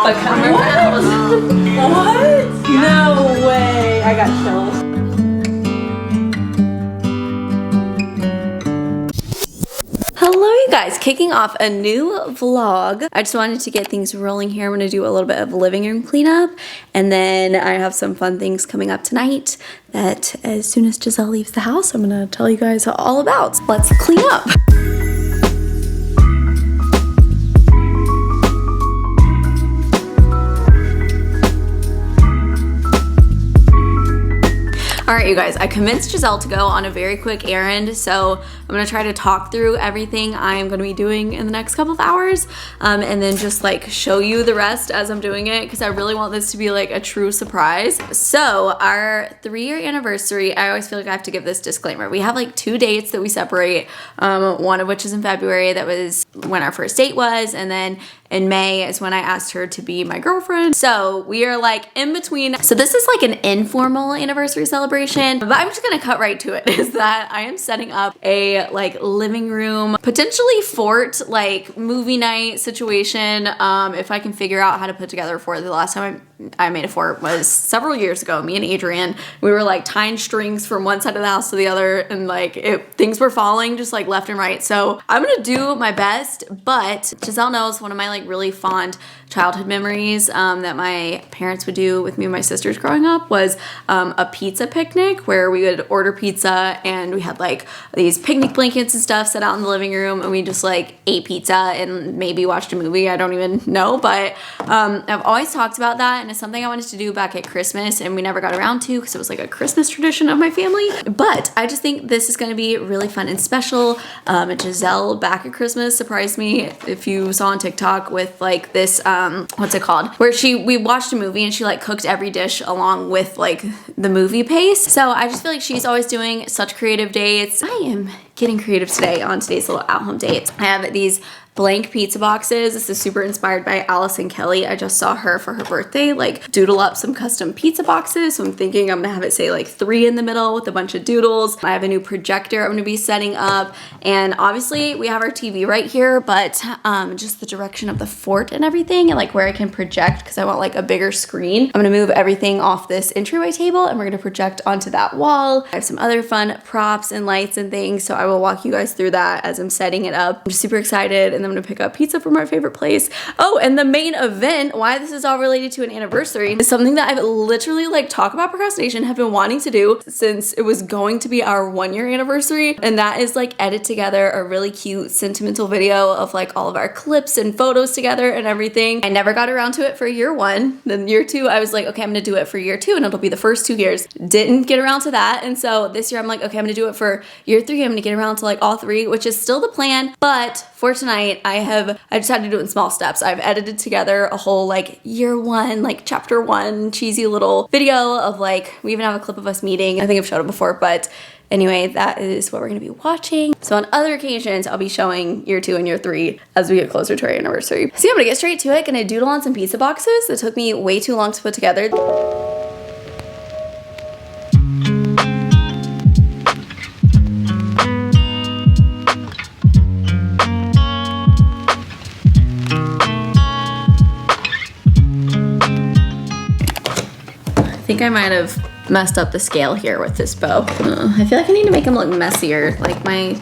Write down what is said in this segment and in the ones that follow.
But come What? No way. I got chills. Hello you guys, kicking off a new vlog. I just wanted to get things rolling here. I'm gonna do a little bit of living room cleanup, and then I have some fun things coming up tonight that as soon as Jezzel leaves the house, I'm gonna tell you guys all about. Let's clean up. Alright you guys, I convinced Jezzel to go on a very quick errand, so I'm going to try to talk through everything I'm going to be doing in the next couple of hours, and then just like show you the rest as I'm doing it, because I really want this to be like a true surprise. So our 3-year anniversary, I always feel like I have to give this disclaimer. We have like 2 dates that we separate, one of which is in February, that was when our first date was, and then in May is when I asked her to be my girlfriend. So we are like in between. So this is like an informal anniversary celebration, but I'm just gonna cut right to it, is that I am setting up a like living room, potentially fort, like movie night situation, if I can figure out how to put together a fort. The last time I made a fort was several years ago. Me and Adrian, we were like tying strings from one side of the house to the other, and like things were falling just like left and right. So I'm gonna do my best, but Jezzel knows one of my like really fond childhood memories that my parents would do with me and my sisters growing up was a pizza picnic, where we would order pizza and we had like these picnic blankets and stuff set out in the living room, and we just like ate pizza and maybe watched a movie. I don't even know, but I've always talked about that, and it's something I wanted to do back at Christmas and we never got around to because it was like a Christmas tradition of my family. But I just think this is going to be really fun and special. Jezzel back at Christmas surprised me, if you saw on TikTok, with like this what's it called, where we watched a movie and she like cooked every dish along with like the movie pace. So I just feel like she's always doing such creative dates. I am getting creative today on today's little at-home date. I have these blank pizza boxes. This is super inspired by Allison Kelly. I just saw her for her birthday like doodle up some custom pizza boxes, so I'm thinking I'm gonna have it say like 3 in the middle with a bunch of doodles. I have a new projector I'm gonna be setting up, and obviously we have our TV right here, but just the direction of the fort and everything, and like where I can project, because I want like a bigger screen. I'm gonna move everything off this entryway table and we're gonna project onto that wall. I have some other fun props and lights and things, so I will walk you guys through that as I'm setting it up. I'm just super excited, and then I'm gonna pick up pizza from our favorite place. Oh, and the main event, why this is all related to an anniversary, is something that I've literally like talk about procrastination, have been wanting to do since it was going to be our 1-year anniversary, and that is like edit together a really cute sentimental video of like all of our clips and photos together and everything. I never got around to it for year 1. Then year 2, I was like, okay, I'm gonna do it for year 2 and it'll be the first 2 years. Didn't get around to that, and so this year I'm like, okay, I'm gonna do it for year 3. I'm gonna get around to like all 3, which is still the plan. But for tonight, I just had to do it in small steps. I've edited together a whole like year 1, like chapter 1 cheesy little video of like, we even have a clip of us meeting. I think I've showed it before, but anyway, that is what we're gonna be watching. So on other occasions, I'll be showing year 2 and year 3 as we get closer to our anniversary. So yeah, I'm gonna get straight to it. Gonna doodle on some pizza boxes that took me way too long to put together. I think I might have messed up the scale here with this bow. I feel like I need to make them look messier. Like my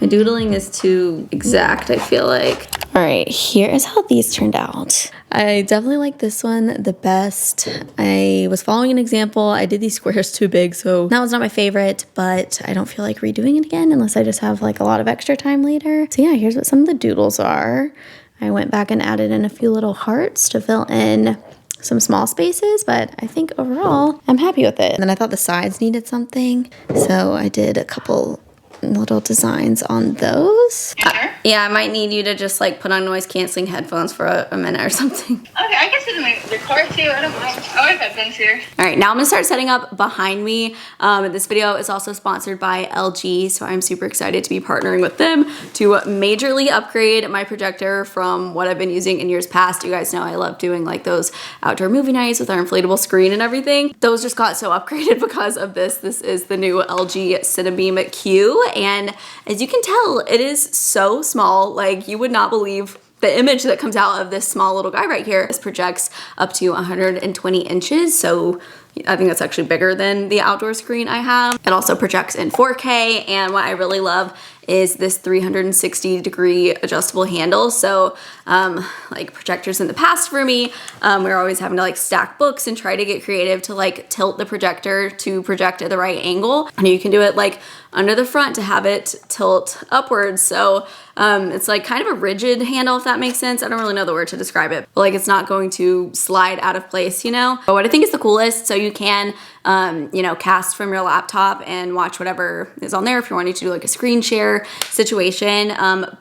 doodling is too exact, I feel like. All right, here is how these turned out. I definitely like this one the best. I was following an example. I did these squares too big, so that was not my favorite, but I don't feel like redoing it again unless I just have like a lot of extra time later. So yeah, here's what some of the doodles are. I went back and added in a few little hearts to fill in some small spaces, but I think overall I'm happy with it. And then I thought the sides needed something, so I did a couple little designs on those. Yeah, I might need you to just like put on noise canceling headphones for a minute or something. Okay, I can sit in the car too. I don't mind. I have headphones here. All right, now I'm gonna start setting up behind me. This video is also sponsored by LG, so I'm super excited to be partnering with them to majorly upgrade my projector from what I've been using in years past. You guys know I love doing like those outdoor movie nights with our inflatable screen and everything. Those just got so upgraded because of this. This is the new LG Cinebeam Q, and as you can tell, it is so small. Like, you would not believe the image that comes out of this small little guy right here, this projects up to 120 inches. So I think that's actually bigger than the outdoor screen I have. It also projects in 4K, and what I really love is this 360-degree adjustable handle. So like projectors in the past for me, we were always having to like stack books and try to get creative to like tilt the projector to project at the right angle. And you can do it like under the front to have it tilt upwards. So it's like kind of a rigid handle, if that makes sense. I don't really know the word to describe it, but like it's not going to slide out of place, you know? But what I think is the coolest, so you can, you know, cast from your laptop and watch whatever is on there if you're wanting to do like a screen share situation.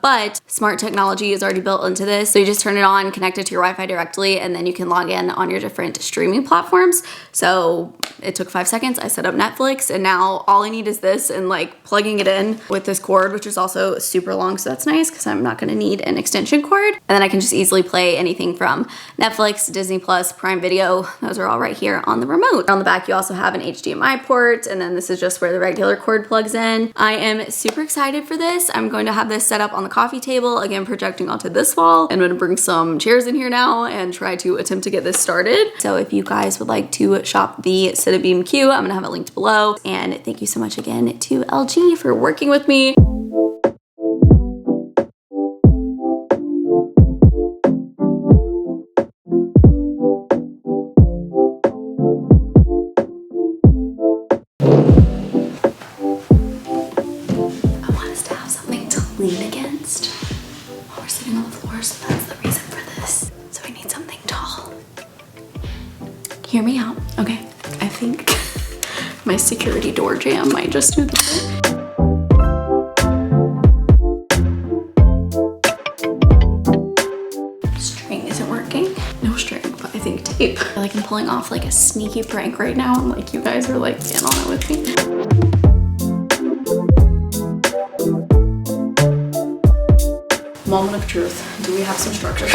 But smart technology is already built into this. So you just turn it on, connect it to your Wi-Fi directly, and then you can log in on your different streaming platforms. So it took 5 seconds. I set up Netflix, and now all I need is this and like plugging it in with this cord, which is also super long. So that's nice because I'm not going to need an extension cord. And then I can just easily play anything from Netflix, Disney Plus, Prime Video. Those are all right here on the remote. On the back, you also have an HDMI port, and then this is just where the regular cord plugs in. I am super excited for this. I'm going to have this set up on the coffee table, again, projecting onto this wall. I'm going to bring some chairs in here now and try to attempt to get this started. So if you guys would like to shop the Cinebeam Q, I'm going to have it linked below. And thank you so much again to LG for working with me. Lean against while we're sitting on the floor, so that's the reason for this. So we need something tall. Hear me out, okay? I think my security door jam might just do the trick. String isn't working. No string, but I think tape. I feel like I'm pulling off like a sneaky prank right now, and like you guys are like in on it with me. Moment of truth. Do we have some structure?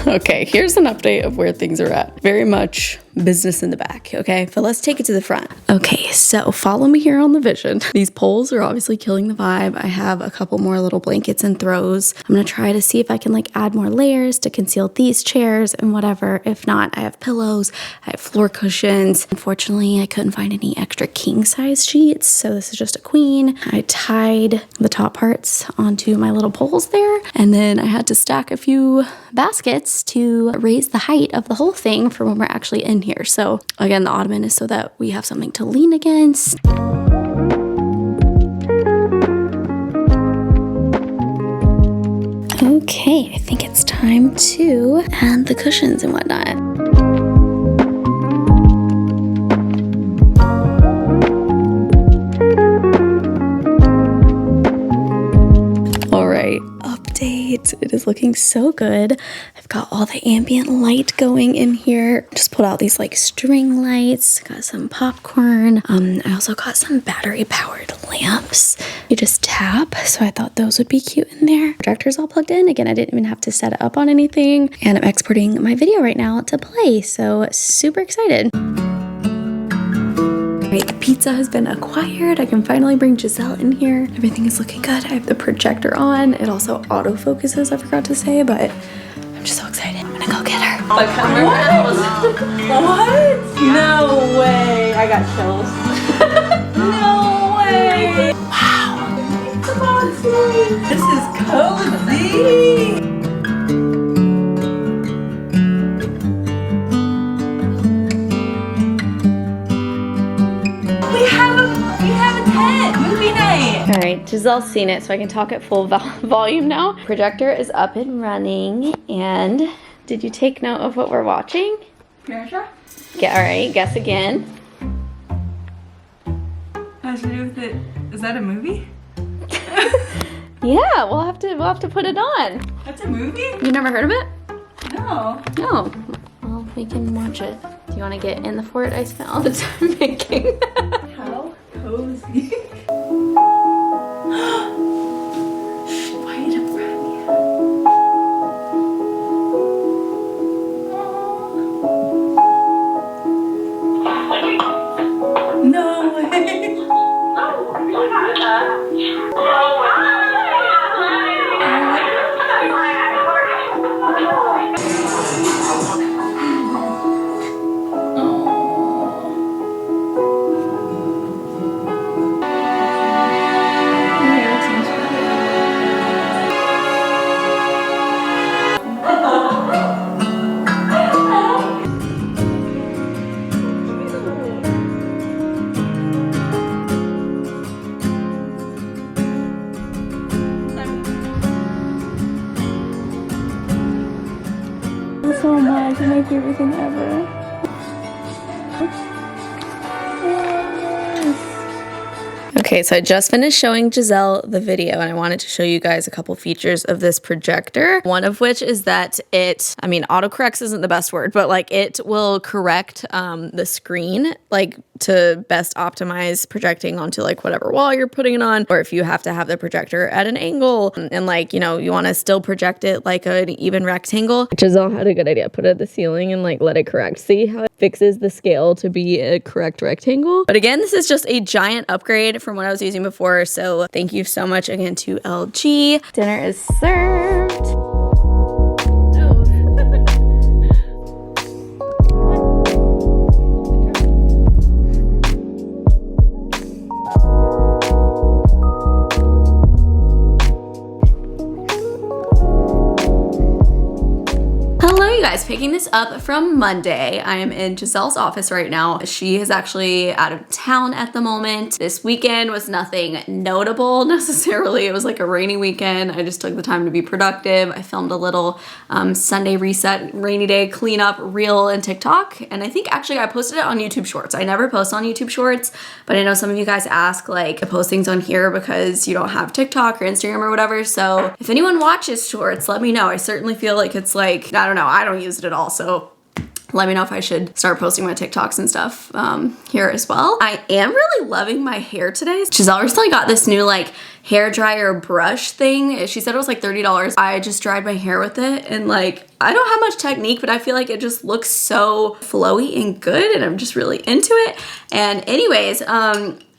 Okay, here's an update of where things are at. Very much business in the back, okay? But let's take it to the front. Okay, so follow me here on the vision. These poles are obviously killing the vibe. I have a couple more little blankets and throws. I'm gonna try to see if I can like add more layers to conceal these chairs and whatever. If not, I have pillows, I have floor cushions. Unfortunately, I couldn't find any extra king size sheets, so this is just a queen. I tied the top parts onto my little poles there, and then I had to stack a few baskets to raise the height of the whole thing for when we're actually in here. So again, the ottoman is so that we have something to lean against. Okay, I think it's time to add the cushions and whatnot. Update. It is looking so good. I've got all the ambient light going in here. Just pulled out these like string lights, got some popcorn. I also got some battery powered lamps. You just tap, so I thought those would be cute in there. Projector's all plugged in. Again, I didn't even have to set it up on anything. And I'm exporting my video right now to play, so super excited. Right, the pizza has been acquired. I can finally bring Jezzel in here. Everything is looking good. I have the projector on. It also autofocuses, I forgot to say, but I'm just so excited. I'm gonna go get her. What? No way. I got chills. No way. Wow. Come on, Siri. This is cozy. All right, Jezelle's seen it, so I can talk at full volume now. Projector is up and running, and did you take note of what we're watching? America? Yeah, all right, guess again. Has to do with it. Is that a movie? Yeah, we'll have to put it on. That's a movie? You never heard of it? No. No. Well, we can watch it. Do you want to get in the fort I spent all the time making? How cozy. No way. guys are my favorite thing ever. Okay, so I just finished showing Jezzel the video and I wanted to show you guys a couple features of this projector. One of which is that autocorrects isn't the best word, but like it will correct the screen like to best optimize projecting onto like whatever wall you're putting it on, or if you have to have the projector at an angle and like, you know, you want to still project it like an even rectangle. Jezzel had a good idea. Put it at the ceiling and like let it correct. See how it fixes the scale to be a correct rectangle? But again, this is just a giant upgrade from what I was using before. So thank you so much again to LG. Dinner is served. Picking this up from Monday. I am in Jezzel's office right now. She is actually out of town at the moment. This weekend was nothing notable necessarily. It was like a rainy weekend. I just took the time to be productive. I filmed a little Sunday reset, rainy day cleanup reel and TikTok. And I think actually I posted it on YouTube Shorts. I never post on YouTube Shorts, but I know some of you guys ask like to post things on here because you don't have TikTok or Instagram or whatever. So if anyone watches Shorts, let me know. I certainly feel like it's like, I don't know, I don't use it at all. So let me know if I should start posting my TikToks and stuff here as well. I am really loving my hair today. Jezzel recently got this new like hair dryer brush thing. She said it was like $30. I just dried my hair with it and like, I don't have much technique, but I feel like it just looks so flowy and good and I'm just really into it. And anyways,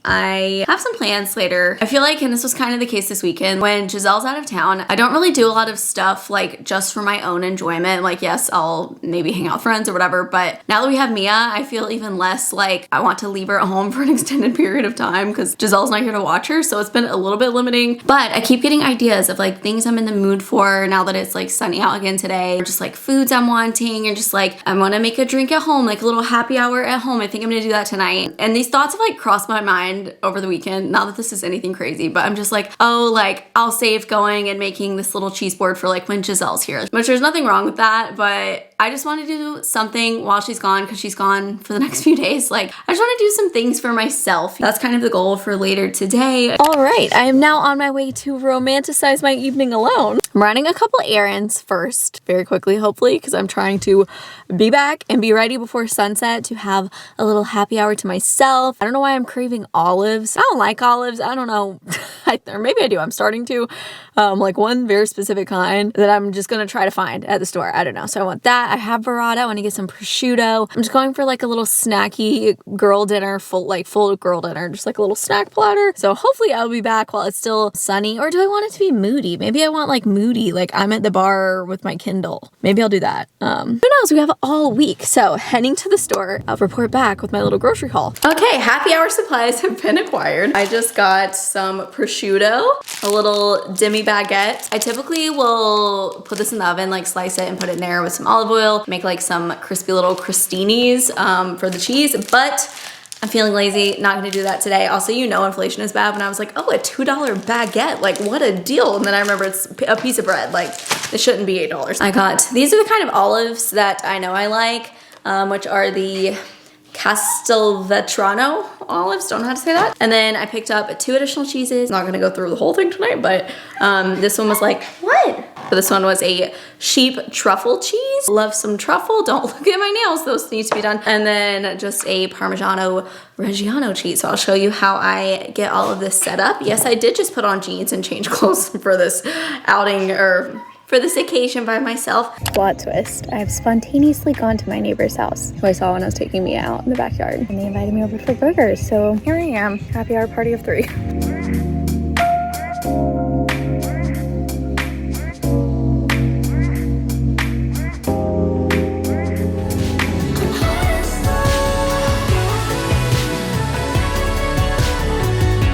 I have some plans later. I feel like, and this was kind of the case this weekend, when Jezzel's out of town, I don't really do a lot of stuff like just for my own enjoyment. Like, yes, I'll maybe hang out with friends or whatever, but now that we have Mia, I feel even less like I want to leave her at home for an extended period of time because Jezzel's not here to watch her, so it's been a little bit limiting. But I keep getting ideas of like things I'm in the mood for now that it's like sunny out again today, or just like foods I'm wanting, and just like I want to make a drink at home, like a little happy hour at home. I think I'm gonna do that tonight. And these thoughts have like crossed my mind over the weekend. Not that this is anything crazy, but I'm just like, oh, like I'll save going and making this little cheese board for like when Jezzel's here, which there's nothing wrong with that, but I just want to do something while she's gone because she's gone for the next few days. Like I just want to do some things for myself. That's kind of the goal for later today. All right, I am now on my way to romanticize my evening alone. I'm running a couple errands first, very quickly, hopefully, because I'm trying to be back and be ready before sunset to have a little happy hour to myself. I don't know why I'm craving olives. I don't like olives. I don't know. Or maybe I do. I'm starting to. Like one very specific kind that I'm just gonna try to find at the store. I don't know. So I want that. I have burrata. I want to get some prosciutto. I'm just going for like a little snacky girl dinner, full girl dinner, just like a little snack platter. So hopefully I'll be back while it's still sunny. Or do I want it to be moody? Maybe I want like moody, like I'm at the bar with my Kindle. Maybe I'll do that. Who knows? We have all week. So heading to the store, I'll report back with my little grocery haul. Okay, happy hour supplies have been acquired. I just got some prosciutto, a little demi baguette. I typically will put this in the oven, like slice it and put it in there with some olive oil, make like some crispy little crostinis for the cheese, but I'm feeling lazy, not gonna do that today. Also, you know inflation is bad when I was like, oh, a $2 baguette, like what a deal. And then I remember it's a piece of bread, like it shouldn't be $8. I got, these are the kind of olives that I know I like, which are the Castelvetrano olives, don't know how to say that. And then I picked up 2 additional cheeses. Not gonna go through the whole thing tonight, but this one was like, what? So this one was a sheep truffle cheese. Love some truffle. Don't look at my nails, those need to be done. And then just a Parmigiano Reggiano cheese. So I'll show you how I get all of this set up. Yes, I did just put on jeans and change clothes for this outing, or for this occasion by myself. Plot twist, I have spontaneously gone to my neighbor's house, who I saw when I was taking me out in the backyard, and they invited me over for burgers. So here I am, happy hour party of 3.